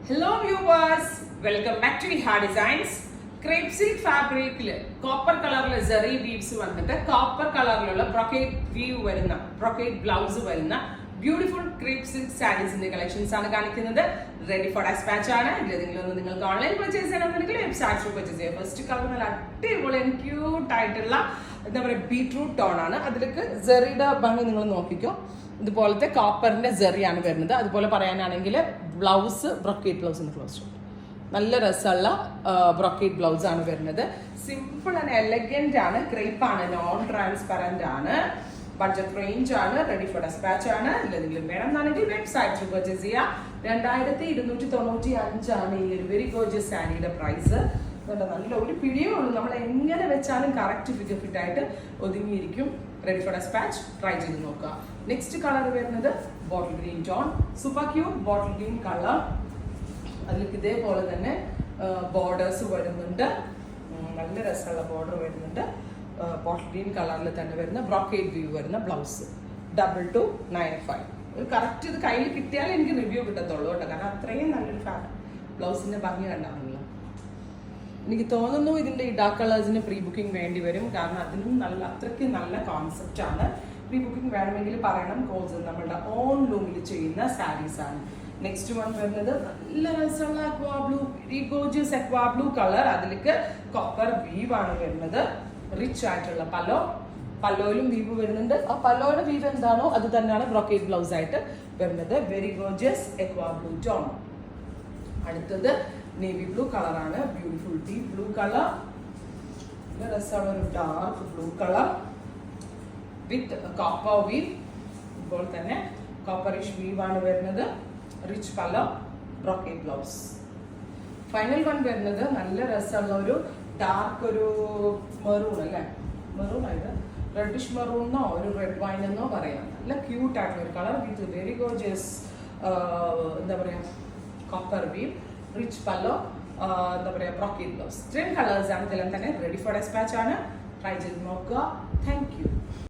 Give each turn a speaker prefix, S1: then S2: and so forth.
S1: Hello viewers, welcome back to Viha Designs. Crepe silk fabric copper color zari weaves vannitte copper color brocade weave varuna brocade blouse varuna beautiful crepe silk sarees inde collections aanu kanikkunnathu ready for dispatch aanu idilengilonu ningalku online purchase cheyanannundengil website through purchase cheya first color nalla adivoli and cute aayittulla endha paraya beetroot tone aanu adilekku zari da bhangi ningal nokkikko ഇതുപോലത്തെ കോപ്പറിന്റെ ജെറിയാണ് വരുന്നത്. അതുപോലെ പറയാനാണെങ്കിൽ blouse brocade blouse എന്ന് close നല്ല രസമുള്ള brocade blouse ആണ് വരുന്നത്. Simple and elegant ആണ്, ക്രേപ്പ് ആണ്, നോൺ ട്രാൻസ്പെറന്റ് ആണ്, ബഡ്ജറ്റ് റേഞ്ച് ആണ്, റെഡി ഫോർ ഡെസ്പാച്ച് ആണ്. എന്തെങ്കിലും വേണം എന്നാണെങ്കിൽ വെബ്സൈറ്റ് പർച്ചേസ് ചെയ്യാം. 2295 ആണ് ഈ ഒരു വെരി ഗോർജിയസ് സാരിയുടെ പ്രൈസ്. നല്ല ഒരു പിടിയേ ഉള്ളൂ, നമ്മൾ എങ്ങനെ വെച്ചാലും കറക്റ്റ് ഫിഗർ ഫിറ്റ് ആയിട്ട് ഒതുങ്ങിയിരിക്കും. റെഡി ഫോർ ഡെസ്പാച്ച് ട്രൈ ചെയ്ത് നോക്കുക. നെക്സ്റ്റ് കളർ വരുന്നത് bottle green tone, super cute bottle green colour. അതിലേക്ക് ഇതേപോലെ തന്നെ ബോർഡേഴ്സ് വരുന്നുണ്ട്, നല്ല രസമുള്ള ബോർഡർ വരുന്നുണ്ട്. ബോട്ടിൽ ഗ്രീൻ കളറിൽ തന്നെ വരുന്ന ബ്രോക്കേഡ് വ്യൂ വരുന്ന ബ്ലൗസ് 2295. ഒരു കറക്റ്റ് ഇത് കയ്യിൽ കിട്ടിയാൽ എനിക്ക് റിവ്യൂ കിട്ടത്തുള്ളൂ കേട്ടോ, കാരണം അത്രയും നല്ലൊരു ബ്ലൗസിന്റെ ഭംഗി കണ്ടാണല്ലോ. എനിക്ക് തോന്നുന്നു ഇതിന്റെ ഈ ഡാർക്ക് കളേഴ്സിന് പ്രീ ബുക്കിംഗ് വേണ്ടി വരും, കാരണം അതിനും നല്ല അത്രയ്ക്ക് നല്ല കോൺസെപ്റ്റ് ആണ്. പ്രീ ബുക്കിംഗ് വേണമെങ്കിൽ പറയണം, കോഴ്സ് നമ്മളുടെ ഓൺ ലൂമിൽ ചെയ്യുന്ന സാരീസ് ആണ്. നെക്സ്റ്റ് വൺ വരുന്നത് നല്ല രസമുള്ള അക്വാ blue, very gorgeous aqua blue colour. അതിലേക്ക് കോപ്പർ വീവ് ആണ് വരുന്നത്. റിച്ച് ആയിട്ടുള്ള പല്ലോയിലും വീവ് വരുന്നുണ്ട്. ആ പല്ലോയുടെ വീവ് എന്താണോ അത് തന്നെയാണ് ബ്രോക്കേഡ് ബ്ലൗസ് ആയിട്ട് വരുന്നത്. Very gorgeous aqua blue tone. അടുത്തത് നേവി ബ്ലൂ കളറാണ്, ബ്യൂട്ടിഫുൾ ഡീപ് ബ്ലൂ കളർ. രസമുള്ള ഒരു dark blue colour with copper weave. ഇപ്പോൾ തന്നെ കോപ്പറിഷ് വീവ് ആണ് വരുന്നത്. Rich colour brocade blouse. Final one വരുന്നത് നല്ല രസമുള്ള ഒരു ഡാർക്ക് ഒരു മെറൂൺ അല്ലേ, മെറൂൺ ആയത് റെഡിഷ് മെറൂണെന്നോ ഒരു റെഡ് വൈൻ എന്നോ പറയാം. നല്ല ക്യൂട്ട് ആയിട്ടുള്ള ഒരു കളർ വിത്ത് വെരി ഗോർജിയസ് എന്താ പറയുക കോപ്പർ വീവ്, റിച്ച് പല്ലോ, എന്താ പറയുക ബ്രോക്കേഡ് ബ്ലൗസ്. ഇത്രയും കളേഴ്സ് ആണ്. ഇതെല്ലാം തന്നെ റെഡി ഫോർ ഡെസ്പാച്ച് ആണ്. ട്രൈ ചെയ്ത് നോക്കുക. Thank you.